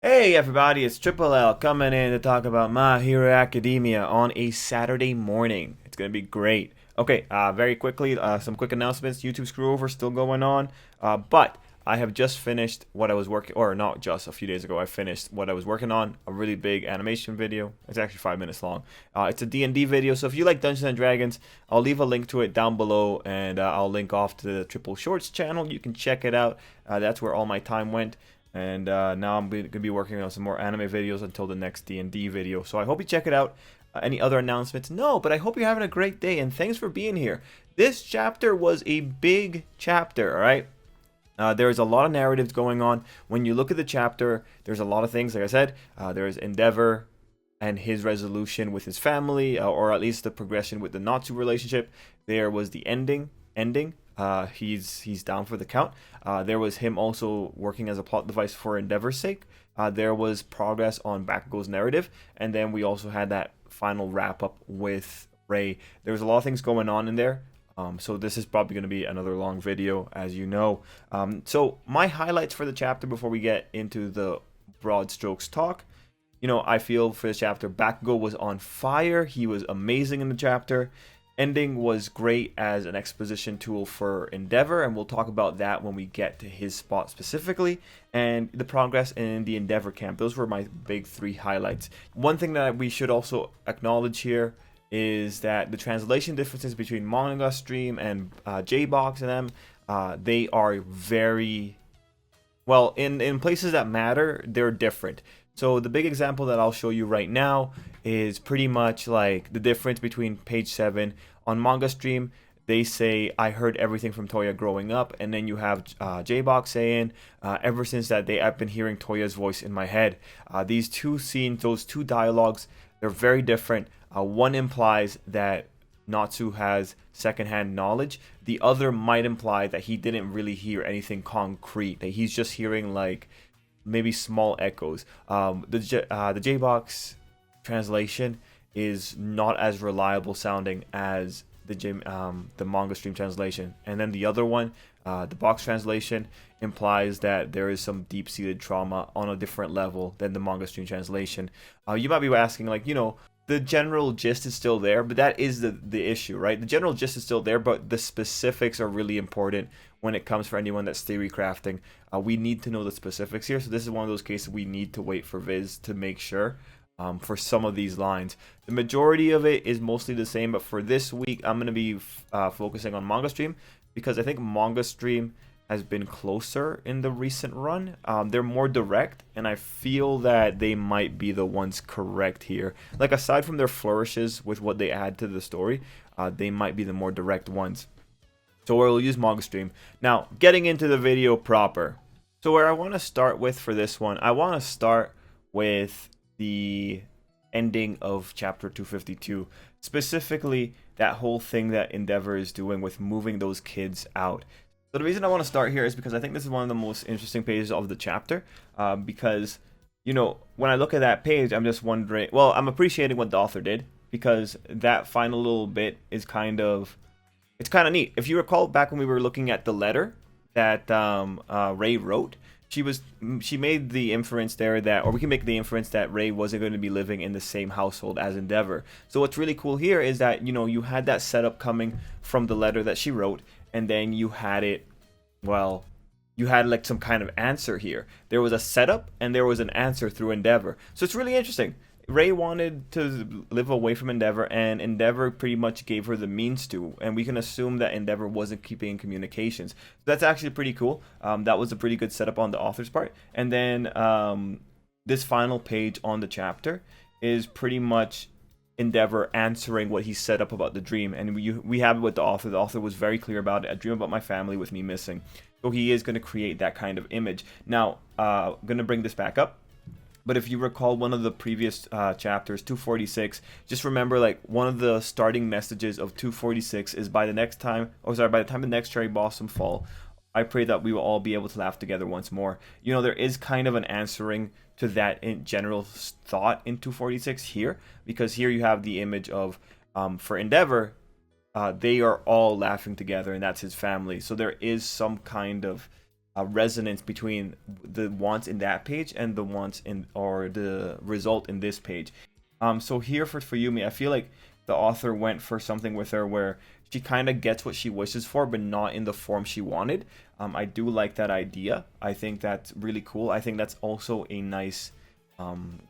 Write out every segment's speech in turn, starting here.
Hey everybody, it's Tripl-L coming in to talk about My Hero Academia on a Saturday morning. It's gonna be great. Okay, very quickly, some quick announcements. YouTube screwover still going on, but I have just finished what I was working, or not just a few days ago. I finished what I was working on, a really big animation video. It's actually 5 minutes long. It's a D&D video, so if you like Dungeons and Dragons, I'll leave a link to it down below, and I'll link off to the Triple Shorts channel. You can check it out. That's where all my time went. And now I'm going to be working on some more anime videos until the next D&D video. So I hope you check it out. Any other announcements? No, but I hope you're having a great day, and thanks for being here. This chapter was a big chapter, all right? There's a lot of narratives going on. When you look at the chapter, there's a lot of things. Like I said, there's Endeavor and his resolution with his family, or at least the progression with the Natsuo relationship. There was the ending. He's down for the count. There was him also working as a plot device for Endeavor's sake. There was progress on Bakugo's narrative, and then we also had that final wrap up with Ray. There was a lot of things going on in there. So this is probably going to be another long video, as you know. So my highlights for the chapter before we get into the broad strokes talk. You know, I feel for this chapter, Bakugo was on fire. He was amazing in the chapter. Ending was great as an exposition tool for Endeavor, and we'll talk about that when we get to his spot specifically, and the progress in the Endeavor camp. Those were my big three highlights. One thing that we should also acknowledge here is that the translation differences between Manga Stream and J-Box and them, they are very, well, in places that matter, they're different. So the big example that I'll show you right now is pretty much like the difference between page 7 on Manga Stream. They say, I heard everything from Toya growing up, and then you have J-Box saying, ever since that day I've been hearing Toya's voice in my head. These two scenes, those two dialogues, they're very different. One implies that Natsuo has secondhand knowledge. The other might imply that he didn't really hear anything concrete, that he's just hearing like maybe small echoes. The J-Box translation is not as reliable sounding as the Manga Stream translation. And then the other one, the box translation, implies that there is some deep-seated trauma on a different level than the Manga Stream translation. You might be asking, like, you know, the general gist is still there, but that is the issue, right? The general gist is still there, but the specifics are really important when it comes for anyone that's theory crafting. We need to know the specifics here, so this is one of those cases we need to wait for Viz to make sure for some of these lines. The majority of it is mostly the same, but for this week, I'm going to be focusing on Manga Stream, because I think Manga Stream has been closer in the recent run. They're more direct, and I feel that they might be the ones correct here. Like, aside from their flourishes with what they add to the story, they might be the more direct ones. So we'll use Manga Stream. Now, getting into the video proper. So where I want to start with for this one, I want to start with the ending of chapter 252. Specifically, that whole thing that Endeavor is doing with moving those kids out. So the reason I want to start here is because I think this is one of the most interesting pages of the chapter, because, you know, when I look at that page, I'm just wondering, well, I'm appreciating what the author did, because that final little bit is kind of, it's kind of neat. If you recall back when we were looking at the letter that Ray wrote, she made the inference there that, or we can make the inference that Ray wasn't going to be living in the same household as Endeavor. So what's really cool here is that, you know, you had that setup coming from the letter that she wrote, and then you had it, well, you had like some kind of answer here. There was a setup and there was an answer through Endeavor. So it's really interesting. Ray wanted to live away from Endeavor, and Endeavor pretty much gave her the means to, and we can assume that Endeavor wasn't keeping in communications. So that's actually pretty cool. That was a pretty good setup on the author's part. And then this final page on the chapter is pretty much Endeavor answering what he set up about the dream, and we have it with the author. The author was very clear about it. A dream about my family with me missing. So he is going to create that kind of image. Now, going to bring this back up. But if you recall one of the previous chapters, 246, just remember, like, one of the starting messages of 246 is by the time the next cherry blossom fall, I pray that we will all be able to laugh together once more. You know, there is kind of an answering to that in general thought in 246 here, because here you have the image of, for Endeavor, they are all laughing together, and that's his family. So there is some kind of resonance between the wants in that page and the wants in, or the result in this page. So here for Fuyumi, I feel like the author went for something with her where she kind of gets what she wishes for, but not in the form she wanted. I do like that idea. I think that's really cool. I think that's also a nice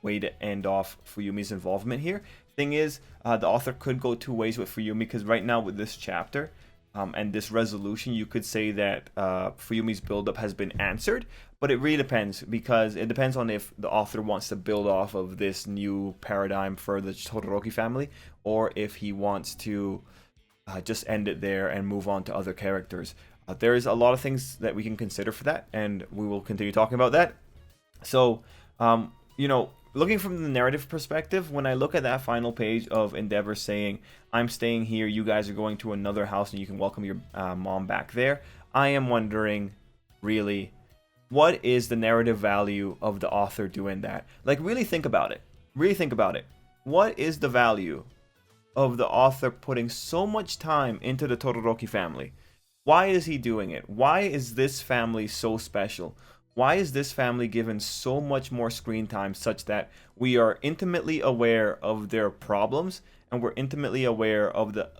way to end off Fuyumi's involvement here. Thing is, the author could go two ways with Fuyumi, because right now with this chapter and this resolution, you could say that Fuyumi's buildup has been answered, but it really depends, because it depends on if the author wants to build off of this new paradigm for the Todoroki family, or if he wants to just end it there and move on to other characters. There is a lot of things that we can consider for that, and we will continue talking about that. So, looking from the narrative perspective, when I look at that final page of Endeavor saying, I'm staying here, you guys are going to another house and you can welcome your mom back there, I am wondering, really, what is the narrative value of the author doing that? Like, really think about it. Really think about it. What is the value of the author putting so much time into the Todoroki family? Why is he doing it? Why is this family so special? Why is this family given so much more screen time such that we are intimately aware of their problems and we're intimately aware of the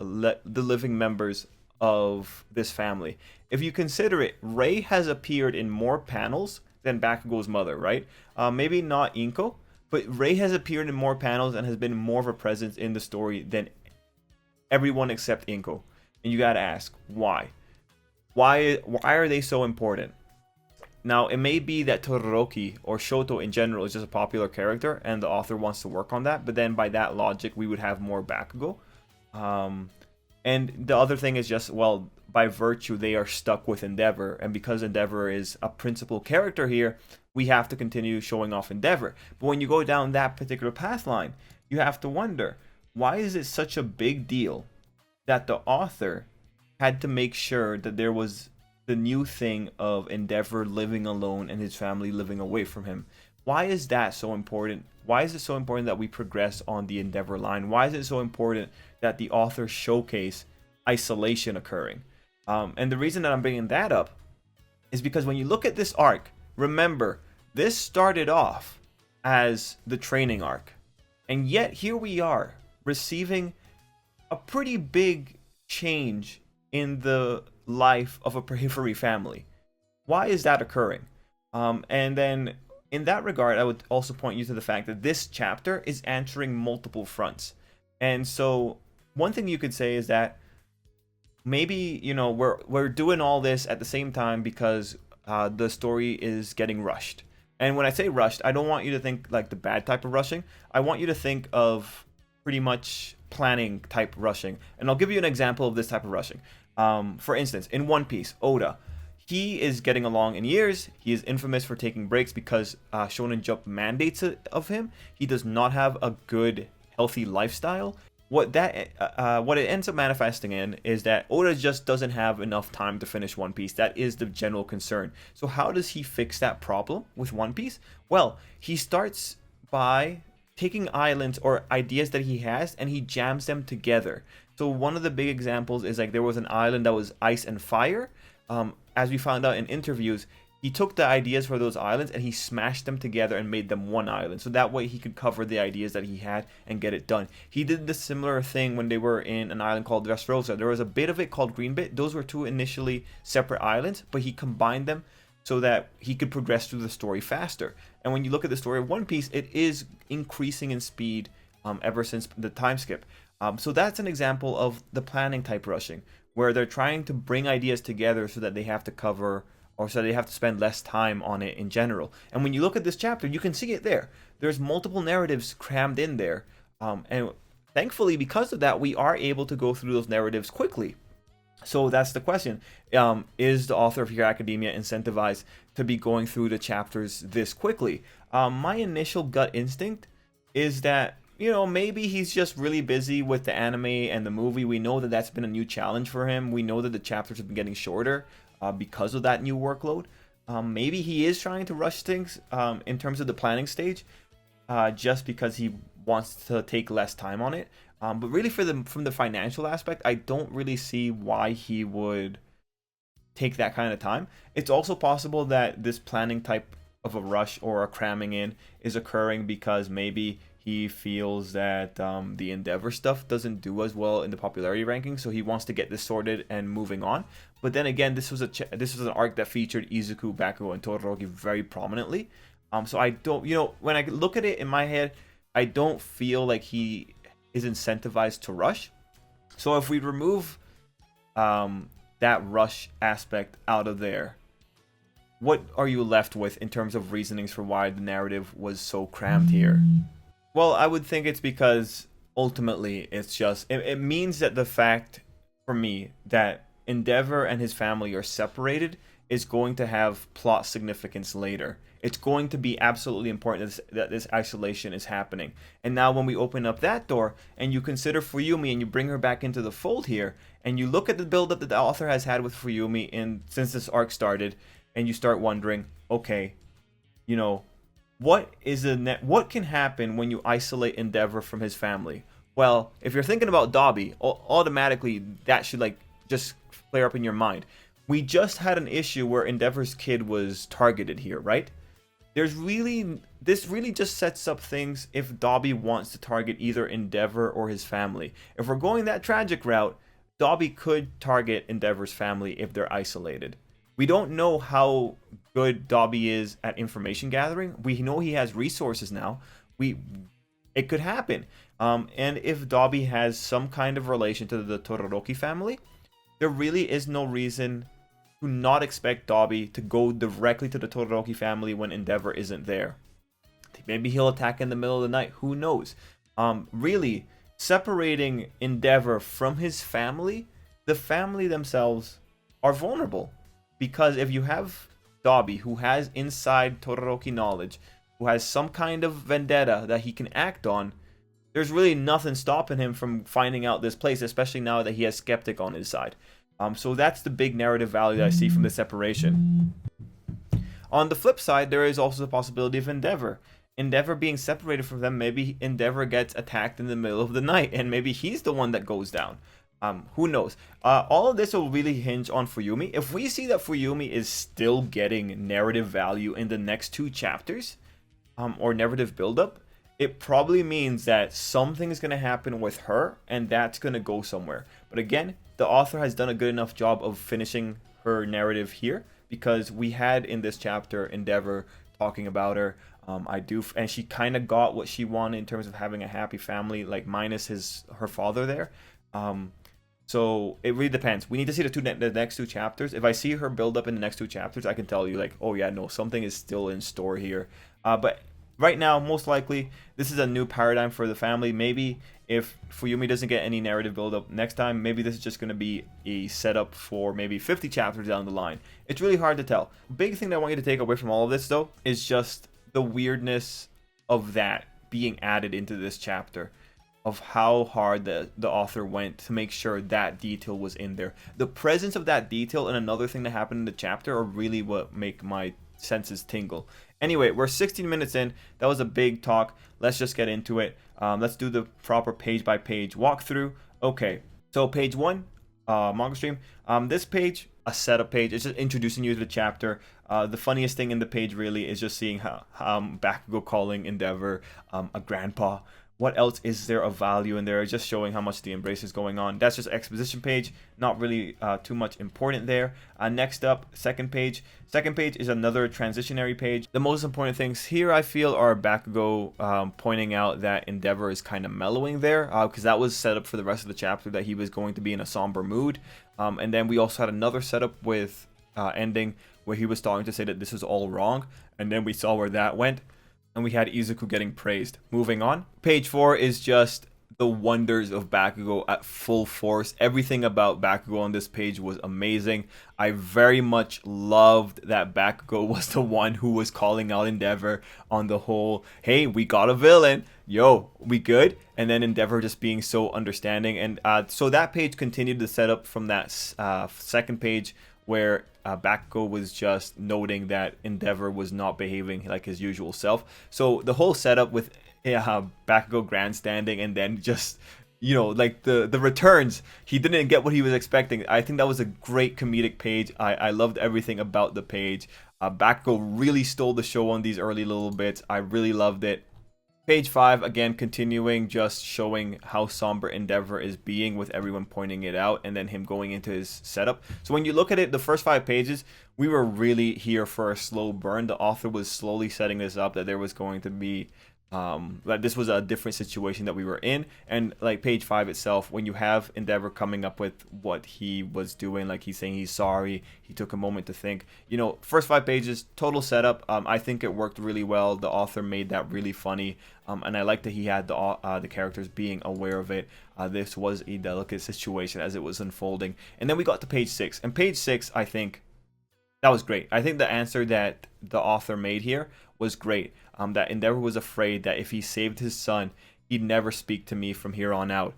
living members of this family? If you consider it, Rei has appeared in more panels than Bakugo's mother, right? Maybe not Inko, but Rei has appeared in more panels and has been more of a presence in the story than everyone except Inko. And you gotta ask, why? Why are they so important? Now, it may be that Todoroki, or Shoto in general, is just a popular character, and the author wants to work on that, but then by that logic, we would have more Bakugo. And the other thing is just, well, by virtue, they are stuck with Endeavor, and because Endeavor is a principal character here, we have to continue showing off Endeavor. But when you go down that particular path line, you have to wonder, why is it such a big deal that the author had to make sure that there was the new thing of Endeavor living alone and his family living away from him? Why is that so important? Why is it so important that we progress on the Endeavor line? Why is it so important that the author showcase isolation occurring? And the reason that I'm bringing that up is because when you look at this arc, remember, this started off as the training arc. And yet here we are receiving a pretty big change in the life of a periphery family. Why is that occurring? And then in that regard, I would also point you to the fact that this chapter is answering multiple fronts. And so one thing you could say is that maybe, we're doing all this at the same time because the story is getting rushed. And when I say rushed, I don't want you to think like the bad type of rushing. I want you to think of pretty much planning type rushing. And I'll give you an example of this type of rushing. For instance, in One Piece, Oda, he is getting along in years. He is infamous for taking breaks because Shonen Jump mandates it of him. He does not have a good, healthy lifestyle. What it ends up manifesting in is that Oda just doesn't have enough time to finish One Piece. That is the general concern. So how does he fix that problem with One Piece? Well, he starts by taking islands or ideas that he has and he jams them together. So one of the big examples is like there was an island that was ice and fire. As we found out in interviews, he took the ideas for those islands and he smashed them together and made them one island. So that way he could cover the ideas that he had and get it done. He did the similar thing when they were in an island called Dressrosa. There was a bit of it called Greenbit. Those were two initially separate islands, but he combined them so that he could progress through the story faster. And when you look at the story of One Piece, it is increasing in speed ever since the time skip. So that's an example of the planning type rushing, where they're trying to bring ideas together so that they have to cover, or so they have to spend less time on it in general. And when you look at this chapter, you can see it there. There's multiple narratives crammed in there. And thankfully, because of that, we are able to go through those narratives quickly. So that's the question. Is the author of Hero Academia incentivized to be going through the chapters this quickly? My initial gut instinct is that, maybe he's just really busy with the anime and the movie. We know that that's been a new challenge for him. We know that the chapters have been getting shorter because of that new workload. Maybe he is trying to rush things in terms of the planning stage just because he wants to take less time on it. But really from the financial aspect, I don't really see why he would take that kind of time. It's also possible that this planning type of a rush or a cramming in is occurring because maybe he feels that the Endeavor stuff doesn't do as well in the popularity rankings, so he wants to get this sorted and moving on. But then again, this was an arc that featured Izuku, Bakugo, and Todoroki very prominently. So I don't, when I look at it in my head, I don't feel like he is incentivized to rush. So if we remove that rush aspect out of there, what are you left with in terms of reasonings for why the narrative was so crammed here? Well, I would think it's because ultimately it's just, it means that the fact for me that Endeavor and his family are separated is going to have plot significance later. It's going to be absolutely important that this isolation is happening. And now when we open up that door and you consider Fuyumi and you bring her back into the fold here, and you look at the build-up that the author has had with Fuyumi since this arc started, and you start wondering, okay, what can happen when you isolate Endeavor from his family? Well, if you're thinking about Dabi, automatically that should just flare up in your mind. We just had an issue where Endeavor's kid was targeted here, right? This really just sets up things if Dabi wants to target either Endeavor or his family. If we're going that tragic route, Dabi could target Endeavor's family if they're isolated. We don't know how good Dabi is at information gathering. We know he has resources now. It could happen. And if Dabi has some kind of relation to the Todoroki family, there really is no reason to not expect Dabi to go directly to the Todoroki family when Endeavor isn't there. Maybe he'll attack in the middle of the night. Who knows? Really, separating Endeavor from his family, the family themselves are vulnerable. Because if you have Dabi, who has inside Todoroki knowledge, who has some kind of vendetta that he can act on, there's really nothing stopping him from finding out this place, especially now that he has Skeptic on his side. So that's the big narrative value that I see from the separation. On the flip side, there is also the possibility of Endeavor. Endeavor being separated from them, maybe Endeavor gets attacked in the middle of the night, and maybe he's the one that goes down. Who knows? All of this will really hinge on Fuyumi. If we see that Fuyumi is still getting narrative value in the next 2 chapters, or narrative buildup, it probably means that something is going to happen with her, and that's going to go somewhere. But again, the author has done a good enough job of finishing her narrative here, because we had in this chapter Endeavor talking about her. And she kind of got what she wanted in terms of having a happy family, minus her father there. So it really depends. We need to see the next 2 chapters. If I see her build up in the next 2 chapters, I can tell you oh yeah, no, something is still in store here. But right now, most likely, this is a new paradigm for the family. Maybe if Fuyumi doesn't get any narrative build up next time, maybe this is just going to be a setup for maybe 50 chapters down the line. It's really hard to tell. Big thing that I want you to take away from all of this, though, is just the weirdness of that being added into this chapter, of how hard the author went to make sure that detail was in there. The presence of that detail and another thing that happened in the chapter are really what make my senses tingle. Anyway, we're 16 minutes in. That was a big talk. Let's just get into it. Let's do the proper page-by-page walkthrough. Okay, so page 1, manga stream. This page, a setup page. It's just introducing you to the chapter. The funniest thing in the page really is just seeing how Bakugo calling Endeavor a grandpa. What else is there of value in there? Just showing how much the embrace is going on. That's just exposition page. Not really too much important there. Next up, second page. Second page is another transitionary page. The most important things here, I feel, are Bakugo pointing out that Endeavor is kind of mellowing there, because that was set up for the rest of the chapter that he was going to be in a somber mood. And then we also had another setup with ending where he was starting to say that this was all wrong. And then we saw where that went. And we had Izuku getting praised. Moving on. Page 4 is just the wonders of Bakugo at full force. Everything about Bakugo on this page was amazing. I very much loved that Bakugo was the one who was calling out Endeavor on the whole, hey, we got a villain. Yo, we good? And then Endeavor just being so understanding. And so that page continued the setup from that second page where Bakugo was just noting that Endeavor was not behaving like his usual self. So the whole setup with Bakugo grandstanding and then just like the returns, he didn't get what he was expecting. I think that was a great comedic page. I loved everything about the page. Bakugo really stole the show on these early little bits. I really loved it. Page 5, again, continuing, just showing how somber Endeavor is being with everyone pointing it out, and then him going into his setup. So when you look at it, the first 5 pages, we were really here for a slow burn. The author was slowly setting this up, that there was going to be that this was a different situation that we were in. And like page 5 itself, when you have Endeavor coming up with what he was doing, like he's saying he's sorry, he took a moment to think, first 5 pages, total setup. I think it worked really well. The author made that really funny, and I like that he had the characters being aware of it. This was a delicate situation as it was unfolding. And then we got to page 6, and page 6, I think that was great. I think the answer that the author made here was great. That Endeavor was afraid that if he saved his son, he'd never speak to me from here on out.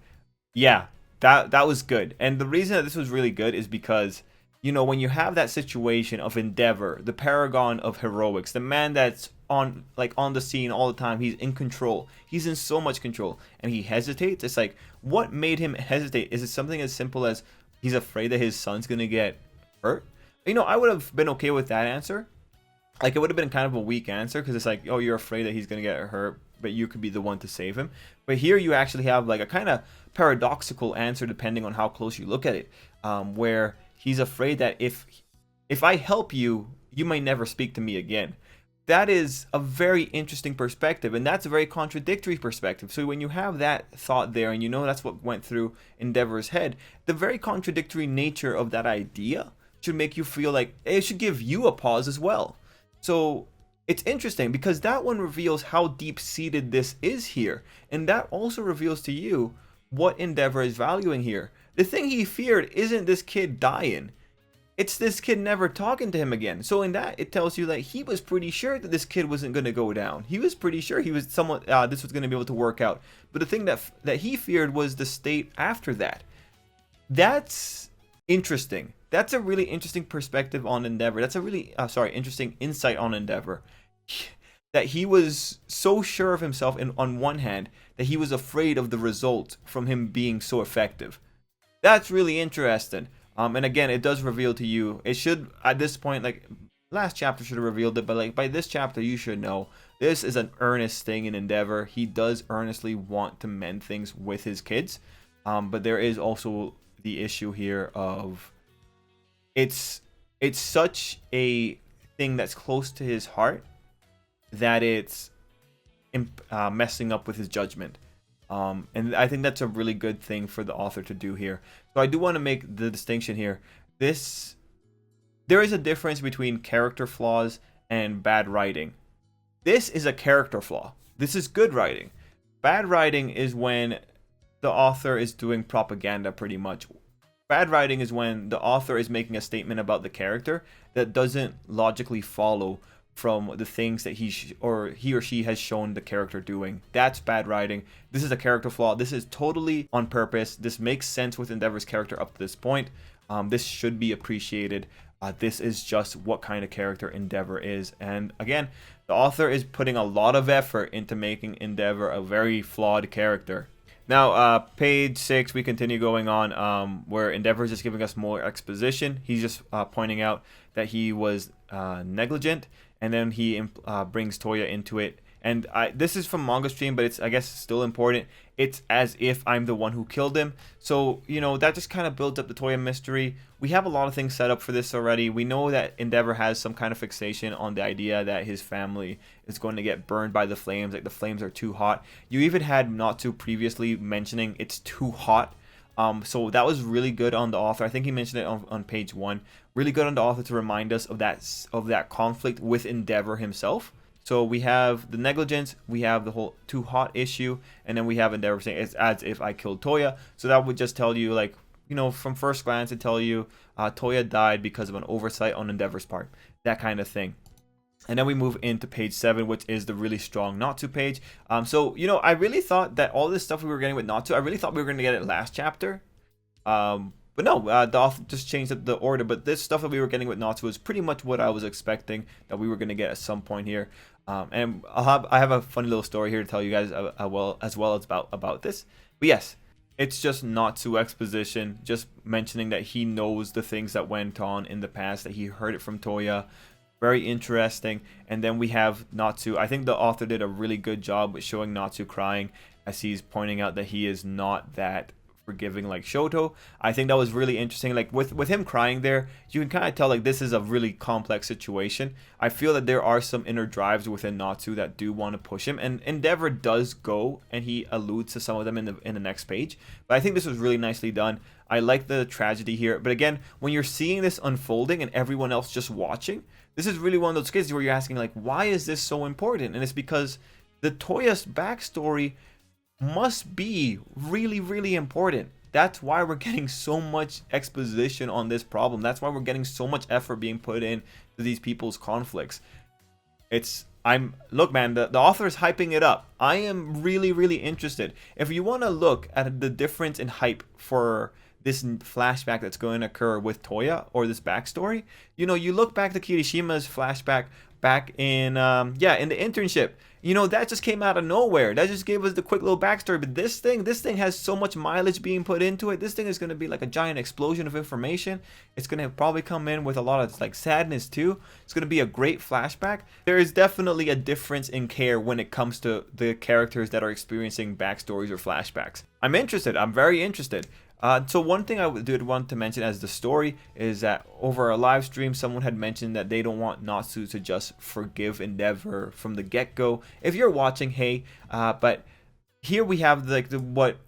Yeah, that was good. And the reason that this was really good is because, when you have that situation of Endeavor, the paragon of heroics, the man that's on the scene all the time, he's in control. He's in so much control, and he hesitates. It's like, what made him hesitate? Is it something as simple as he's afraid that his son's gonna get hurt? I would have been okay with that answer. Like, it would have been kind of a weak answer, because it's like, oh, you're afraid that he's going to get hurt, but you could be the one to save him. But here you actually have like a kind of paradoxical answer depending on how close you look at it, where he's afraid that if I help you, you might never speak to me again. That is a very interesting perspective, and that's a very contradictory perspective. So when you have that thought there, and that's what went through Endeavor's head, the very contradictory nature of that idea should make you feel like it should give you a pause as well. So it's interesting because that one reveals how deep-seated this is here. And that also reveals to you what Endeavor is valuing here. The thing he feared isn't this kid dying. It's this kid never talking to him again. So in that, it tells you that he was pretty sure that this kid wasn't going to go down. He was pretty sure he was this was going to be able to work out. But the thing that he feared was the state after that. That's interesting. That's a really interesting perspective on Endeavor. That's a really, interesting insight on Endeavor. That he was so sure of himself on one hand, that he was afraid of the result from him being so effective. That's really interesting. And again, it does reveal to you, it should, at this point, like, last chapter should have revealed it, but like, by this chapter, you should know, this is an earnest thing in Endeavor. He does earnestly want to mend things with his kids. But there is also the issue here of, it's such a thing that's close to his heart that it's messing up with his judgment. And I think that's a really good thing for the author to do here. So I do want to make the distinction here. There is a difference between character flaws and bad writing. This is a character flaw. This is good writing. Bad writing is when the author is doing propaganda pretty much. Bad writing is when the author is making a statement about the character that doesn't logically follow from the things that he or she has shown the character doing. That's bad writing. This is a character flaw. This is totally on purpose. This makes sense with Endeavor's character up to this point. This should be appreciated. This is just what kind of character Endeavor is. And again, the author is putting a lot of effort into making Endeavor a very flawed character. Now, page 6, we continue going on, where Endeavor is just giving us more exposition. He's just pointing out that he was negligent, and then he brings Toya into it. And this is from Manga Stream, but it's, I guess, still important. It's as if I'm the one who killed him. So, that just kind of builds up the Toya mystery. We have a lot of things set up for this already. We know that Endeavor has some kind of fixation on the idea that his family is going to get burned by the flames, like the flames are too hot. You even had Natsuo previously mentioning it's too hot. So that was really good on the author. I think he mentioned it on page 1. Really good on the author to remind us of that conflict with Endeavor himself. So we have the negligence, we have the whole too hot issue, and then we have Endeavor saying it's as if I killed Toya. So that would just tell you, like, from first glance, it tell you Toya died because of an oversight on Endeavor's part. That kind of thing. And then we move into page 7, which is the really strong Natsuo page. So, I really thought that all this stuff we were getting with Natsuo, I really thought we were going to get it last chapter. But no, the author just changed up the order. But this stuff that we were getting with Natsuo is pretty much what I was expecting that we were going to get at some point here. And I have a funny little story here to tell you guys as well as about this. But yes, It's just Natsuo exposition, just mentioning that he knows the things that went on in the past, that he heard it from Toya. Very interesting. And then we have Natsuo. I think the author did a really good job with showing Natsuo crying as he's pointing out that he is not that forgiving like Shoto. I think that was really interesting. Like with him crying there, you can kind of tell like this is a really complex situation. I feel that there are some inner drives within Natsuo that do want to push him, and Endeavor does go, and he alludes to some of them in the next page. But I think this was really nicely done. I like the tragedy here, but again, when you're seeing this unfolding and everyone else just watching, this is really one of those cases where you're asking like, why is this so important? And it's because the Toya's backstory must be really, really important. That's why we're getting so much exposition on this problem. That's why we're getting so much effort being put in to these people's conflicts. Look, man, the author is hyping it up. I am really, really interested. If you want to look at the difference in hype for this flashback that's going to occur with Toya, or this backstory, you look back to Kirishima's flashback back in in the internship. That just came out of nowhere. That just gave us the quick little backstory. But this thing has so much mileage being put into it. This thing is going to be like a giant explosion of information. It's going to probably come in with a lot of like sadness too. It's going to be a great flashback. There is definitely a difference in care when it comes to the characters that are experiencing backstories or flashbacks. I'm interested. I'm very interested. So one thing I did want to mention as the story is that over a live stream, someone had mentioned that they don't want Natsuo to just forgive Endeavor from the get-go. If you're watching, hey, but here we have what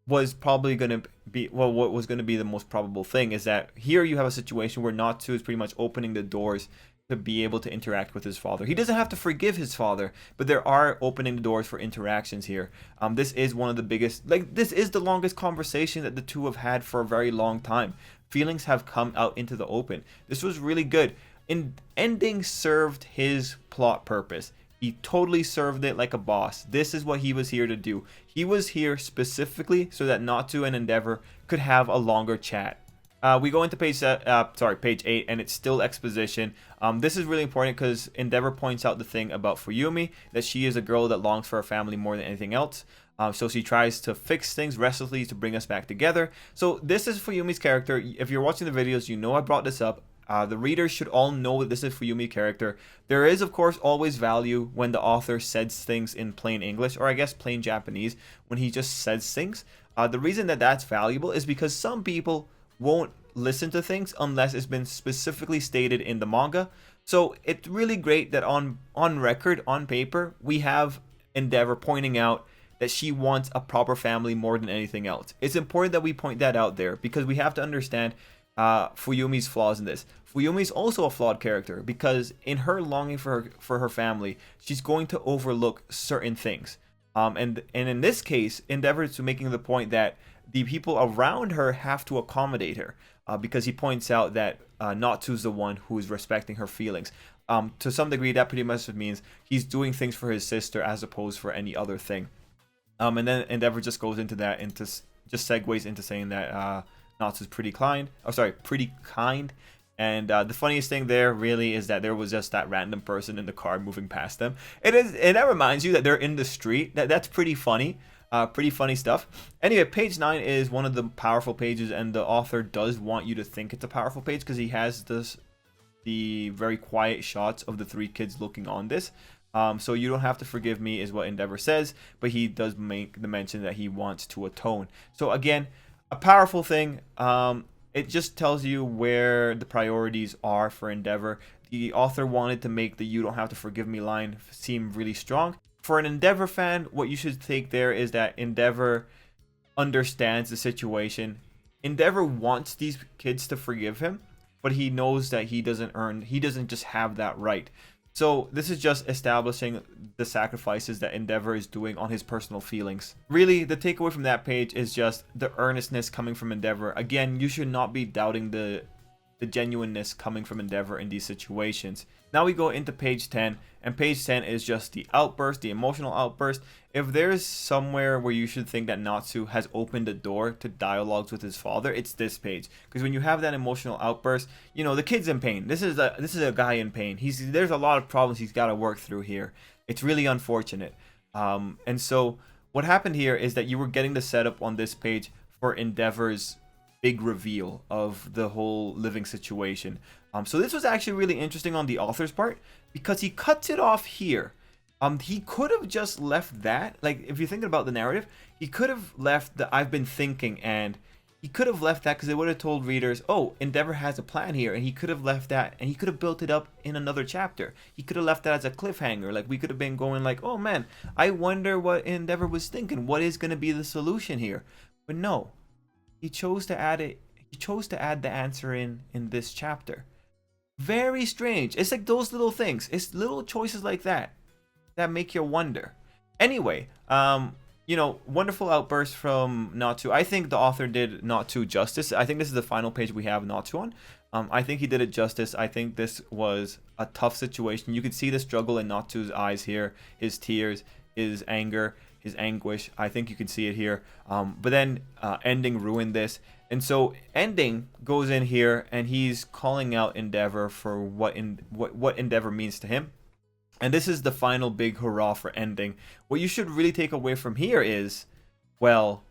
was probably going to be, what was going to be the most probable thing is that here you have a situation where Natsuo is pretty much opening the doors to be able to interact with his father. He doesn't have to forgive his father, but there are opening the doors for interactions here. This is one of the biggest, this is the longest conversation that the two have had for a very long time. Feelings have come out into the open. This was really good. Ending served his plot purpose. He totally served it like a boss. This is what he was here to do. He was here specifically so that Natsuo and Endeavor could have a longer chat. We go into page 8, and it's still exposition. This is really important because Endeavor points out the thing about Fuyumi, that she is a girl that longs for her family more than anything else. So she tries to fix things restlessly to bring us back together. So this is Fuyumi's character. If you're watching the videos, you know I brought this up. The readers should all know that this is Fuyumi's character. There is, of course, always value when the author says things in plain English, or I guess plain Japanese, when he just says things. The reason that that's valuable is because some people won't listen to things unless it's been specifically stated in the manga. So it's really great that on record, on paper, we have Endeavor pointing out that she wants a proper family more than anything else. It's important that we point that out there because we have to understand Fuyumi's flaws in this. Fuyumi's also a flawed character because in her longing for her family, she's going to overlook certain things. And in this case, Endeavor is making the point that the people around her have to accommodate her because he points out that Natsuo's the one who is respecting her feelings. To some degree, that pretty much means he's doing things for his sister as opposed for any other thing. And then Endeavor just goes into that, just segues into saying that Natsuo's pretty kind. And the funniest thing there really is that there was just that random person in the car moving past them. That reminds you that they're in the street. That's pretty funny. Pretty funny stuff. Anyway, page 9 is one of the powerful pages, and the author does want you to think it's a powerful page because he has the very quiet shots of the three kids looking on this. So you don't have to forgive me is what Endeavor says, but he does make the mention that he wants to atone. So again, a powerful thing. It just tells you where the priorities are for Endeavor. The author wanted to make the "you don't have to forgive me" line seem really strong. For an Endeavor fan, what you should take there is that Endeavor understands the situation. Endeavor wants these kids to forgive him, but he knows that he doesn't just have that right. So this is just establishing the sacrifices that Endeavor is doing on his personal feelings. Really, the takeaway from that page is just the earnestness coming from Endeavor. Again, you should not be doubting the genuineness coming from Endeavor in these situations. Now we go into page 10, and page 10 is just the outburst, the emotional outburst. If there's somewhere where you should think that Natsuo has opened the door to dialogues with his father, it's this page. Because when you have that emotional outburst, the kid's in pain. This is a guy in pain. There's a lot of problems he's got to work through here. It's really unfortunate. And so what happened here is that you were getting the setup on this page for Endeavor's big reveal of the whole living situation. So this was actually really interesting on the author's part because he cuts it off here. He could have just left that, like if you're thinking about the narrative, he could have left the I've been thinking, and he could have left that because it would have told readers, oh, Endeavor has a plan here, and he could have left that, and he could have built it up in another chapter. He could have left that as a cliffhanger. Like we could have been going like, oh man, I wonder what Endeavor was thinking. What is going to be the solution here? But no, he chose to add it. He chose to add the answer in this chapter. Very strange. It's like those little things. It's little choices like that make you wonder. Anyway, you know, wonderful outburst from Natsuo. I think the author did Natsuo justice. I think this is the final page we have Natsuo on. I think he did it justice. I think this was a tough situation. You could see the struggle in Natsuo's eyes here, his tears, his anger, his anguish. I think you can see it here. But then Ending ruined this. And so Ending goes in here and he's calling out Endeavor for what Endeavor means to him. And this is the final big hurrah for Ending. What you should really take away from here is, well,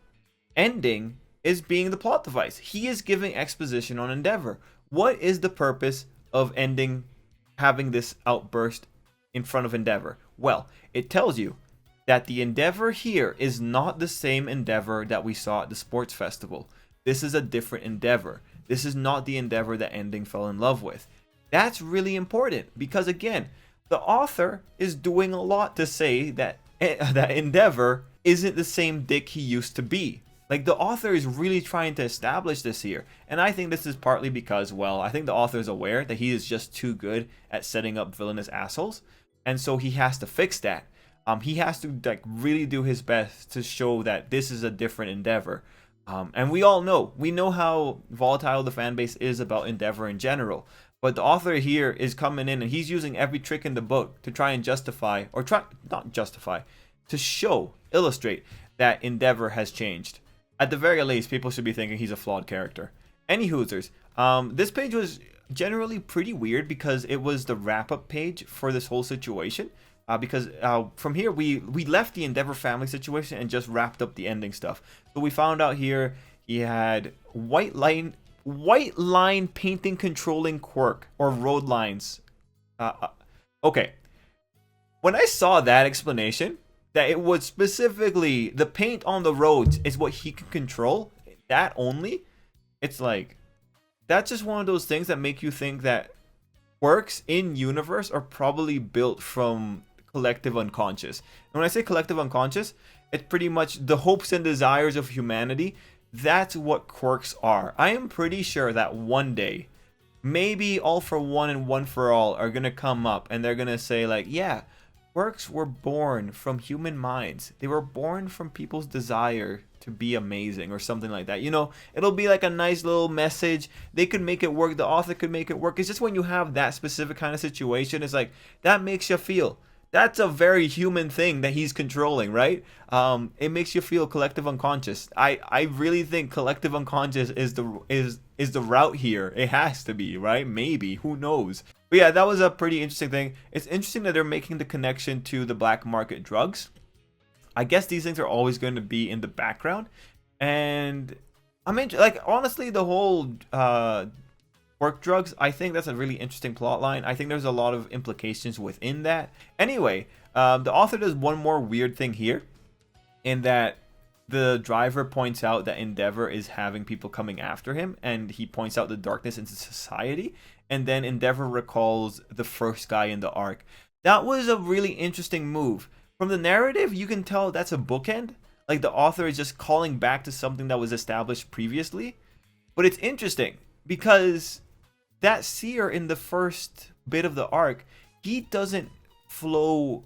Ending is being the plot device. He is giving exposition on Endeavor. What is the purpose of Ending having this outburst in front of Endeavor? Well, it tells you that the Endeavor here is not the same Endeavor that we saw at the sports festival. This is a different Endeavor. This is not the Endeavor that Ending fell in love with. That's really important because, again, the author is doing a lot to say that Endeavor isn't the same dick he used to be. Like, the author is really trying to establish this here. And I think this is partly because, well, I think the author is aware that he is just too good at setting up villainous assholes. And so he has to fix that. He has to like really do his best to show that this is a different Endeavor. And we all know. We know how volatile the fan base is about Endeavor in general. But the author here is coming in and he's using every trick in the book to try and justify, or to show, illustrate that Endeavor has changed. At the very least, people should be thinking he's a flawed character. Any hoosers, this page was generally pretty weird because it was the wrap-up page for this whole situation. Because from here, we left the Endeavor family situation and just wrapped up the ending stuff. So we found out here he had white line painting controlling quirk or road lines. Okay. When I saw that explanation, that it was specifically the paint on the roads is what he can control, that only, it's like, that's just one of those things that make you think that quirks in universe are probably built from collective unconscious. And when I say collective unconscious, it's pretty much the hopes and desires of humanity. That's what quirks are. I am pretty sure that one day, maybe All for One and One for All are gonna come up and they're gonna say like, yeah, quirks were born from human minds. They were born from people's desire to be amazing or something like that. You know, it'll be like a nice little message. They could make it work. The author could make it work. It's just when you have that specific kind of situation, it's like, that makes you feel. That's a very human thing that he's controlling, right? It makes you feel collective unconscious. I really think collective unconscious is the route here. It has to be, right? Maybe, who knows? But yeah, that was a pretty interesting thing. It's interesting that they're making the connection to the black market drugs. I guess these things are always going to be in the background, and like honestly, the whole quirk drugs, I think that's a really interesting plot line. I think there's a lot of implications within that. Anyway, the author does one more weird thing here, in that the driver points out that Endeavor is having people coming after him, and he points out the darkness in society, and then Endeavor recalls the first guy in the arc. That was a really interesting move. From the narrative, you can tell that's a bookend. Like the author is just calling back to something that was established previously. But it's interesting because that seer in the first bit of the arc, he doesn't flow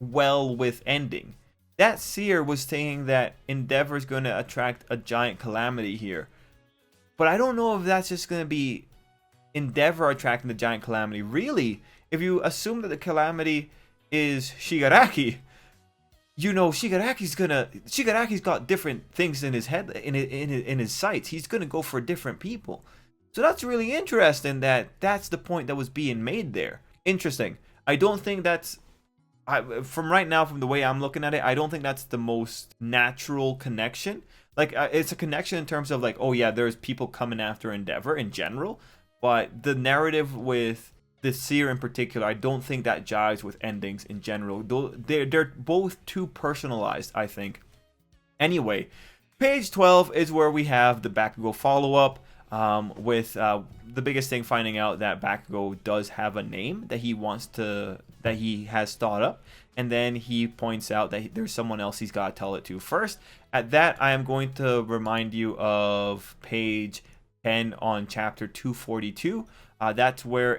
well with Ending. That seer was saying that Endeavor's going to attract a giant calamity here. But I don't know if that's just going to be Endeavor attracting the giant calamity. Really, if you assume that the calamity is Shigaraki, you know, Shigaraki's got different things in his head, in his sights. He's going to go for different people. So that's really interesting that that's the point that was being made there. Interesting. I don't think that's from right now, from the way I'm looking at it, I don't think that's the most natural connection. Like, it's a connection in terms of like, oh yeah, there's people coming after Endeavor in general, but the narrative with the Seer in particular, I don't think that jives with endings in general. They're both too personalized, I think. Anyway, page 12 is where we have the Bakugo follow-up, with the biggest thing finding out that Bakugo does have a name that he has thought up, and then he points out that there's someone else he's got to tell it to first. At that, I am going to remind you of page 10 on chapter 242. That's where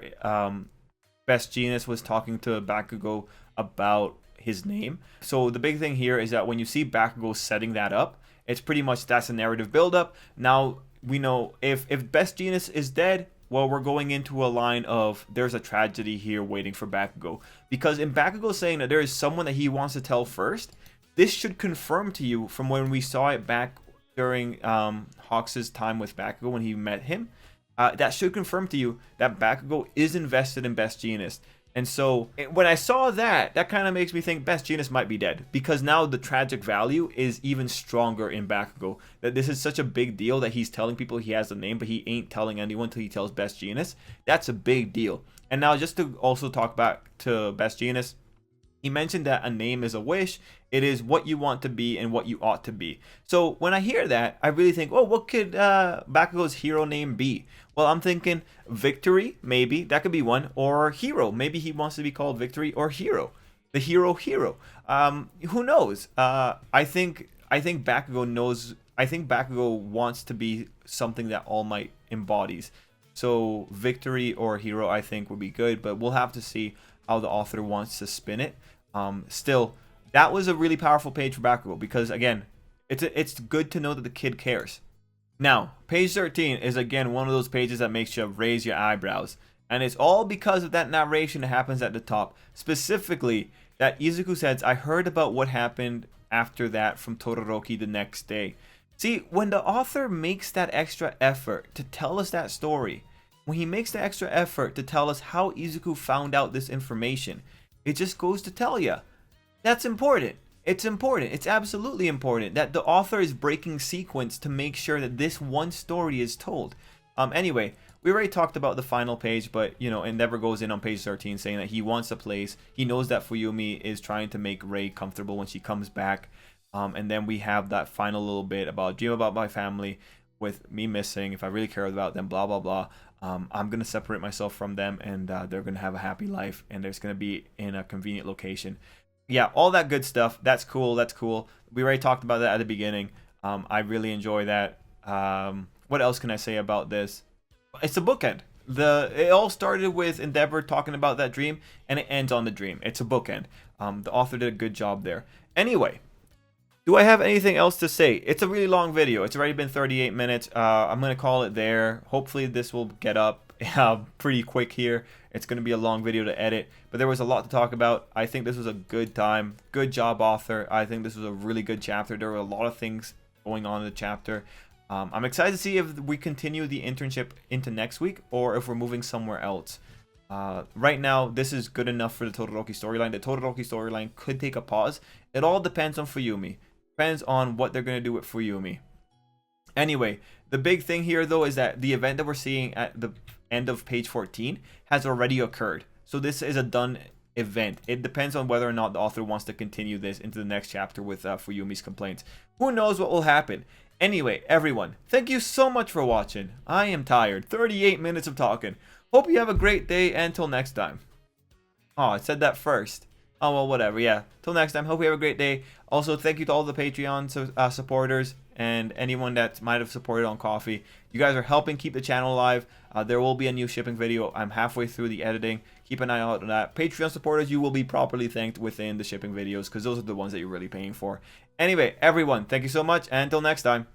Best Jeanist was talking to Bakugo about his name. So the big thing here is that when you see Bakugo setting that up, it's pretty much that's a narrative buildup. Now we know if Best Jeanist is dead, well, we're going into a line of there's a tragedy here waiting for Bakugo. Because in Bakugo saying that there is someone that he wants to tell first, this should confirm to you from when we saw it back during Hawks' time with Bakugo when he met him. That should confirm to you that Bakugo is invested in Best Jeanist. And so when I saw that, that kind of makes me think Best Jeanist might be dead, because now the tragic value is even stronger in Bakugo. That this is such a big deal that he's telling people he has a name, but he ain't telling anyone until he tells Best Jeanist. That's a big deal. And now just to also talk back to Best Jeanist, he mentioned that a name is a wish. It is what you want to be and what you ought to be. So when I hear that, I really think, oh, what could Bakugo's hero name be? Well, I'm thinking Victory, maybe. That could be one. Or Hero. Maybe he wants to be called Victory or Hero. The hero. Who knows? I think Bakugo knows. I think Bakugo wants to be something that All Might embodies. So Victory or Hero, I think, would be good. But we'll have to see how the author wants to spin it. Still, that was a really powerful page for Bakugo, because again, it's good to know that the kid cares. Now, page 13 is again one of those pages that makes you raise your eyebrows, and it's all because of that narration that happens at the top. Specifically, that Izuku says, "I heard about what happened after that from Todoroki the next day." See, when the author makes that extra effort to tell us that story, when he makes the extra effort to tell us how Izuku found out this information, it just goes to tell you that's important. It's important. It's absolutely important that the author is breaking sequence to make sure that this one story is told. Anyway, we already talked about the final page, but Endeavor goes in on page 13 saying that he wants a place. He knows that Fuyumi is trying to make Rei comfortable when she comes back. And then we have that final little bit about dream about my family with me missing. If I really care about them, blah, blah, blah. I'm going to separate myself from them, and they're going to have a happy life, and there's going to be in a convenient location. Yeah, all that good stuff. That's cool. We already talked about that at the beginning. I really enjoy that. What else can I say about this? It's a bookend. It all started with Endeavor talking about that dream, and it ends on the dream. It's a bookend. The author did a good job there. Anyway, do I have anything else to say? It's a really long video. It's already been 38 minutes. I'm going to call it there. Hopefully this will get up pretty quick here. It's going to be a long video to edit, but there was a lot to talk about. I think this was a good time. Good job, author. I think this was a really good chapter. There were a lot of things going on in the chapter. I'm excited to see if we continue the internship into next week or if we're moving somewhere else. Right now, this is good enough for the Todoroki storyline. The Todoroki storyline could take a pause. It all depends on Fuyumi. Depends on what they're going to do with Fuyumi. Anyway, the big thing here, though, is that the event that we're seeing at the end of page 14 has already occurred. So this is a done event. It depends on whether or not the author wants to continue this into the next chapter with Fuyumi's complaints. Who knows what will happen? Anyway, everyone, thank you so much for watching. I am tired. 38 minutes of talking. Hope you have a great day, and until next time. Oh, I said that first. Oh, well, whatever. Yeah. Till next time. Hope you have a great day. Also, thank you to all the Patreon supporters and anyone that might have supported on Coffee. You guys are helping keep the channel alive. There will be a new shipping video. I'm halfway through the editing. Keep an eye out on that. Patreon supporters, you will be properly thanked within the shipping videos, because those are the ones that you're really paying for. Anyway, everyone, thank you so much, and until next time.